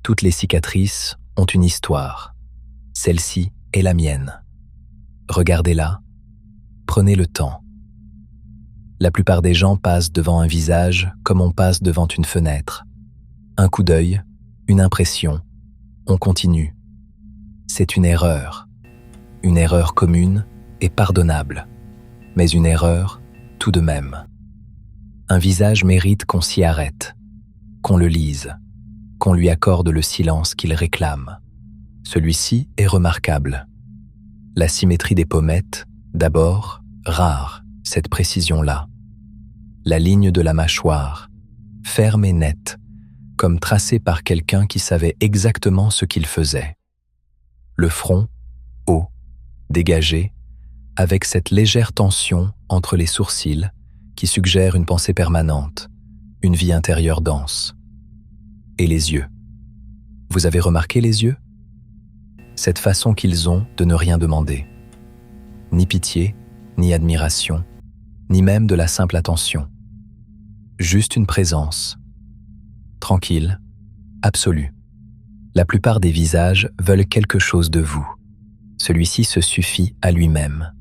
Toutes les cicatrices ont une histoire. Celle-ci est la mienne. Regardez-la, prenez le temps. La plupart des gens passent devant un visage comme on passe devant une fenêtre. Un coup d'œil, une impression, on continue. C'est une erreur commune et pardonnable, mais une erreur tout de même. Un visage mérite qu'on s'y arrête, qu'on le lise, qu'on lui accorde le silence qu'il réclame. Celui-ci est remarquable. La symétrie des pommettes, d'abord, rare, cette précision-là. La ligne de la mâchoire, ferme et nette, comme tracée par quelqu'un qui savait exactement ce qu'il faisait. Le front, haut, dégagé, avec cette légère tension entre les sourcils qui suggère une pensée permanente, une vie intérieure dense. Et les yeux. Vous avez remarqué les yeux ? Cette façon qu'ils ont de ne rien demander. Ni pitié, ni admiration, ni même de la simple attention. Juste une présence. Tranquille, absolue. La plupart des visages veulent quelque chose de vous. Celui-ci se suffit à lui-même.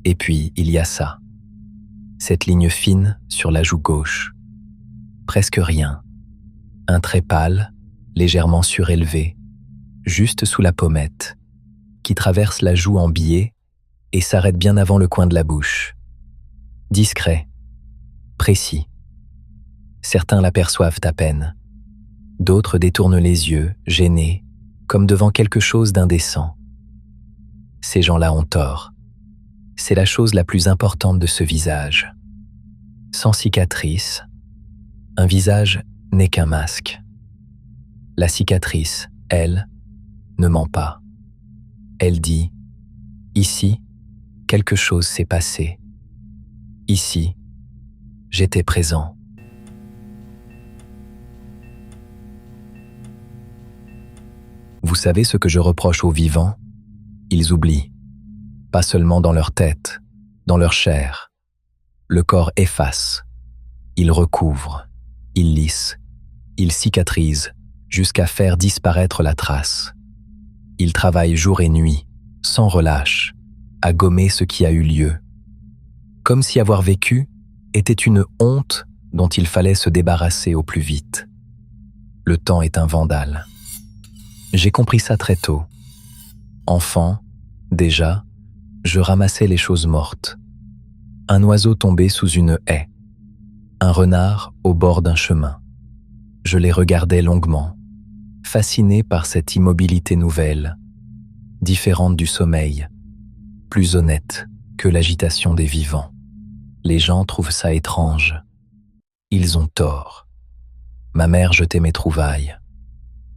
Et puis, il y a ça. Cette ligne fine sur la joue gauche. Presque rien. Un trait pâle, légèrement surélevé, juste sous la pommette, qui traverse la joue en biais et s'arrête bien avant le coin de la bouche. Discret, précis. Certains l'aperçoivent à peine. D'autres détournent les yeux, gênés, comme devant quelque chose d'indécent. Ces gens-là ont tort. C'est la chose la plus importante de ce visage. Sans cicatrice, un visage n'est qu'un masque. La cicatrice, elle, ne ment pas. Elle dit « Ici, quelque chose s'est passé. Ici, j'étais présent. » Vous savez ce que je reproche aux vivants ? Ils oublient. Pas seulement dans leur tête, dans leur chair. Le corps efface. Il recouvre. Il lisse. Il cicatrise jusqu'à faire disparaître la trace. Il travaille jour et nuit, sans relâche, à gommer ce qui a eu lieu. Comme si avoir vécu était une honte dont il fallait se débarrasser au plus vite. Le temps est un vandale. J'ai compris ça très tôt. Enfant, déjà, je ramassais les choses mortes. Un oiseau tombé sous une haie. Un renard au bord d'un chemin. Je les regardais longuement, fasciné par cette immobilité nouvelle, différente du sommeil, plus honnête que l'agitation des vivants. Les gens trouvent ça étrange. Ils ont tort. Ma mère jetait mes trouvailles.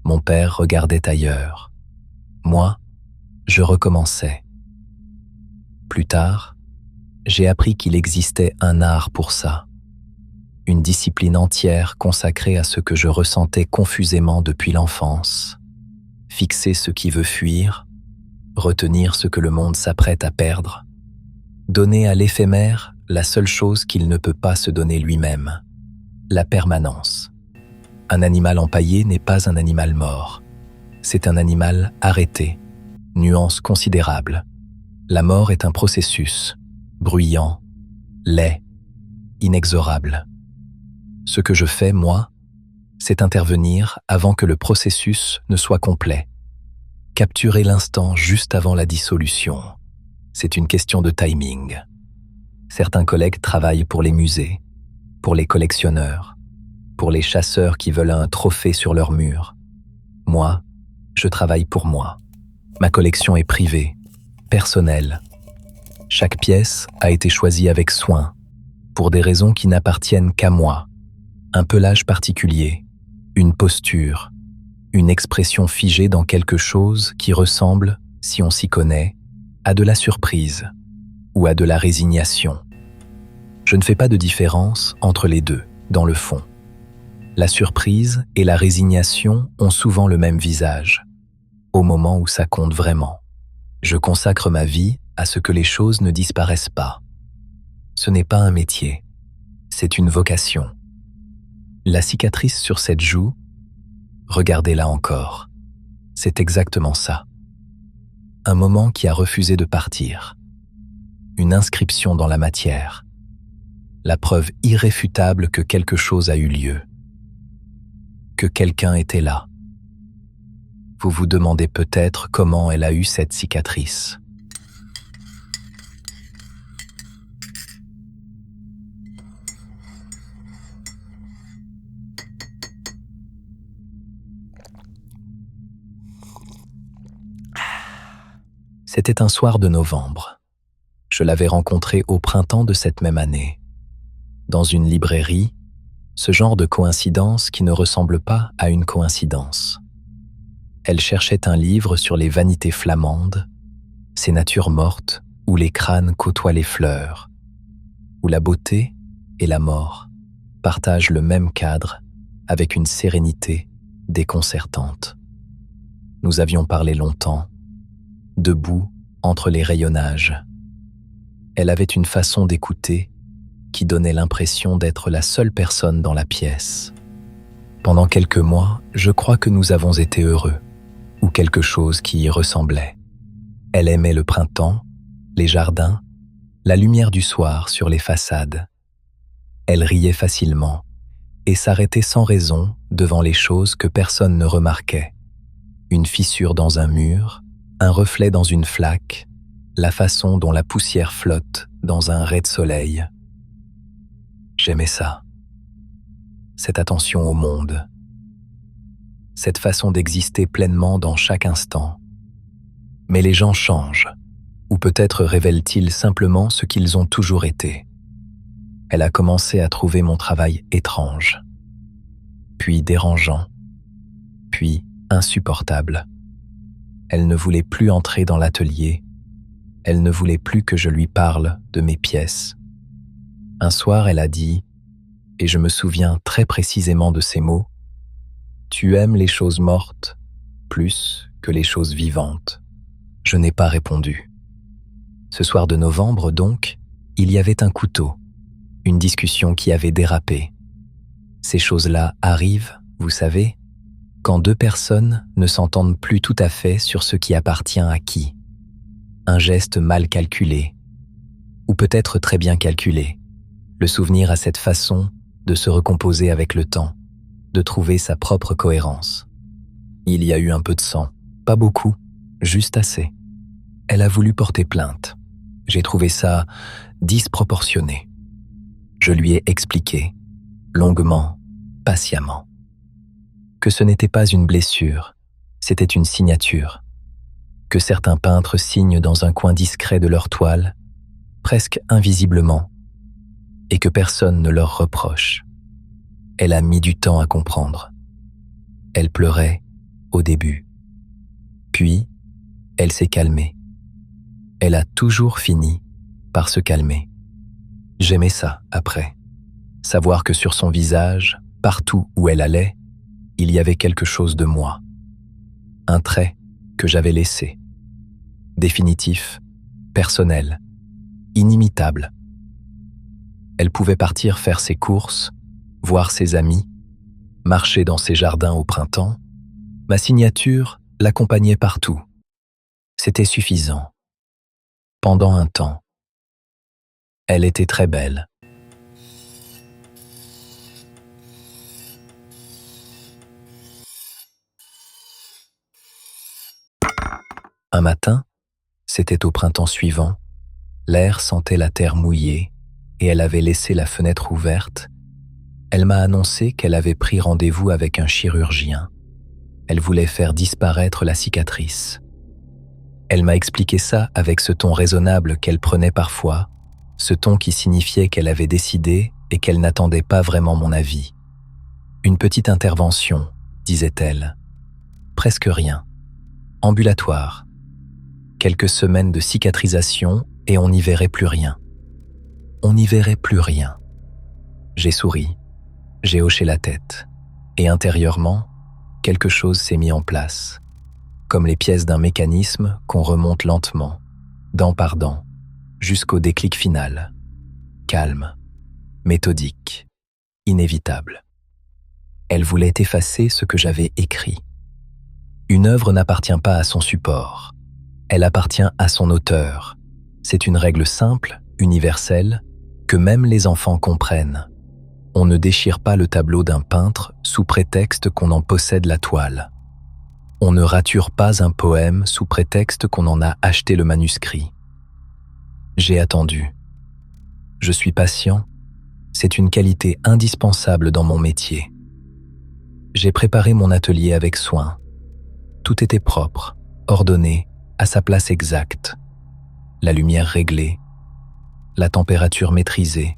Mon père regardait ailleurs. Moi, je recommençais. Plus tard, j'ai appris qu'il existait un art pour ça. Une discipline entière consacrée à ce que je ressentais confusément depuis l'enfance. Fixer ce qui veut fuir, retenir ce que le monde s'apprête à perdre, donner à l'éphémère la seule chose qu'il ne peut pas se donner lui-même, la permanence. Un animal empaillé n'est pas un animal mort. C'est un animal arrêté. Nuance considérable. La mort est un processus, bruyant, laid, inexorable. Ce que je fais, moi, c'est intervenir avant que le processus ne soit complet. Capturer l'instant juste avant la dissolution. C'est une question de timing. Certains collègues travaillent pour les musées, pour les collectionneurs, pour les chasseurs qui veulent un trophée sur leur mur. Moi, je travaille pour moi. Ma collection est privée, personnelle. Chaque pièce a été choisie avec soin, pour des raisons qui n'appartiennent qu'à moi. Un pelage particulier, une posture, une expression figée dans quelque chose qui ressemble, si on s'y connaît, à de la surprise ou à de la résignation. Je ne fais pas de différence entre les deux, dans le fond. La surprise et la résignation ont souvent le même visage, au moment où ça compte vraiment. Je consacre ma vie à ce que les choses ne disparaissent pas. Ce n'est pas un métier, c'est une vocation. La cicatrice sur cette joue Regardez-la encore. C'est exactement ça. Un moment qui a refusé de partir. Une inscription dans la matière. La preuve irréfutable que quelque chose a eu lieu. Que quelqu'un était là. Vous vous demandez peut-être comment elle a eu cette cicatrice. C'était un soir de novembre. Je l'avais rencontrée au printemps de cette même année. Dans une librairie, ce genre de coïncidence qui ne ressemble pas à une coïncidence. Elle cherchait un livre sur les vanités flamandes, ces natures mortes où les crânes côtoient les fleurs, où la beauté et la mort partagent le même cadre avec une sérénité déconcertante. Nous avions parlé longtemps, debout entre les rayonnages. Elle avait une façon d'écouter qui donnait l'impression d'être la seule personne dans la pièce. Pendant quelques mois, je crois que nous avons été heureux, ou quelque chose qui y ressemblait. Elle aimait le printemps, les jardins, la lumière du soir sur les façades. Elle riait facilement et s'arrêtait sans raison devant les choses que personne ne remarquait. Une fissure dans un mur, un reflet dans une flaque, la façon dont la poussière flotte dans un ray de soleil. J'aimais ça. Cette attention au monde. Cette façon d'exister pleinement dans chaque instant. Mais les gens changent, ou peut-être révèlent-ils simplement ce qu'ils ont toujours été. Elle a commencé à trouver mon travail étrange, puis dérangeant, puis insupportable. Elle ne voulait plus entrer dans l'atelier, elle ne voulait plus que je lui parle de mes pièces. Un soir, elle a dit, et je me souviens très précisément de ces mots, « Tu aimes les choses mortes plus que les choses vivantes. » Je n'ai pas répondu. Ce soir de novembre, donc, il y avait un couteau, une discussion qui avait dérapé. Ces choses-là arrivent, vous savez, quand deux personnes ne s'entendent plus tout à fait sur ce qui appartient à qui. Un geste mal calculé, ou peut-être très bien calculé. Le souvenir a cette façon de se recomposer avec le temps, de trouver sa propre cohérence. Il y a eu un peu de sang, pas beaucoup, juste assez. Elle a voulu porter plainte. J'ai trouvé ça disproportionné. Je lui ai expliqué, longuement, patiemment, que ce n'était pas une blessure, c'était une signature, que certains peintres signent dans un coin discret de leur toile, presque invisiblement, et que personne ne leur reproche. Elle a mis du temps à comprendre. Elle pleurait au début. Puis, elle s'est calmée. Elle a toujours fini par se calmer. J'aimais ça après. Savoir que sur son visage, partout où elle allait, il y avait quelque chose de moi. Un trait que j'avais laissé. Définitif, personnel, inimitable. Elle pouvait partir faire ses courses, voir ses amis, marcher dans ses jardins au printemps. Ma signature l'accompagnait partout. C'était suffisant. Pendant un temps. Elle était très belle. Un matin, c'était au printemps suivant, l'air sentait la terre mouillée et elle avait laissé la fenêtre ouverte. Elle m'a annoncé qu'elle avait pris rendez-vous avec un chirurgien. Elle voulait faire disparaître la cicatrice. Elle m'a expliqué ça avec ce ton raisonnable qu'elle prenait parfois, ce ton qui signifiait qu'elle avait décidé et qu'elle n'attendait pas vraiment mon avis. Une petite intervention, disait-elle. Presque rien. Ambulatoire. Quelques semaines de cicatrisation et on n'y verrait plus rien. On n'y verrait plus rien. J'ai souri, j'ai hoché la tête, et intérieurement, quelque chose s'est mis en place, comme les pièces d'un mécanisme qu'on remonte lentement, dent par dent, jusqu'au déclic final. Calme, méthodique, inévitable. Elle voulait effacer ce que j'avais écrit. Une œuvre n'appartient pas à son support. Elle appartient à son auteur. C'est une règle simple, universelle, que même les enfants comprennent. On ne déchire pas le tableau d'un peintre sous prétexte qu'on en possède la toile. On ne rature pas un poème sous prétexte qu'on en a acheté le manuscrit. J'ai attendu. Je suis patient. C'est une qualité indispensable dans mon métier. J'ai préparé mon atelier avec soin. Tout était propre, ordonné, à sa place exacte. La lumière réglée, la température maîtrisée,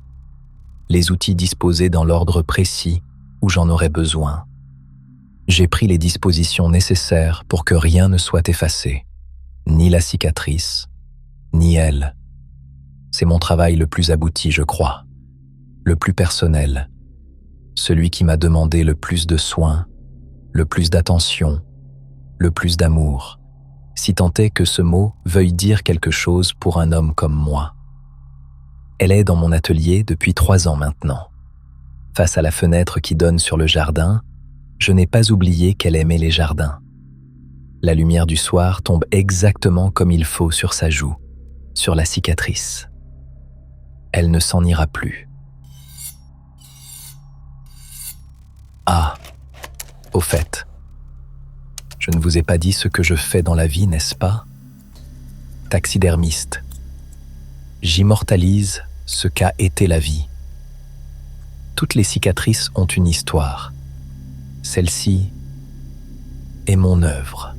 les outils disposés dans l'ordre précis où j'en aurais besoin. J'ai pris les dispositions nécessaires pour que rien ne soit effacé, ni la cicatrice, ni elle. C'est mon travail le plus abouti, je crois, le plus personnel, celui qui m'a demandé le plus de soins, le plus d'attention, le plus d'amour, si tant est que ce mot veuille dire quelque chose pour un homme comme moi. Elle est dans mon atelier depuis 3 ans maintenant. Face à la fenêtre qui donne sur le jardin, je n'ai pas oublié qu'elle aimait les jardins. La lumière du soir tombe exactement comme il faut sur sa joue, sur la cicatrice. Elle ne s'en ira plus. Ah, au fait, je ne vous ai pas dit ce que je fais dans la vie, n'est-ce pas? Taxidermiste. J'immortalise ce qu'a été la vie. Toutes les cicatrices ont une histoire. Celle-ci est mon œuvre.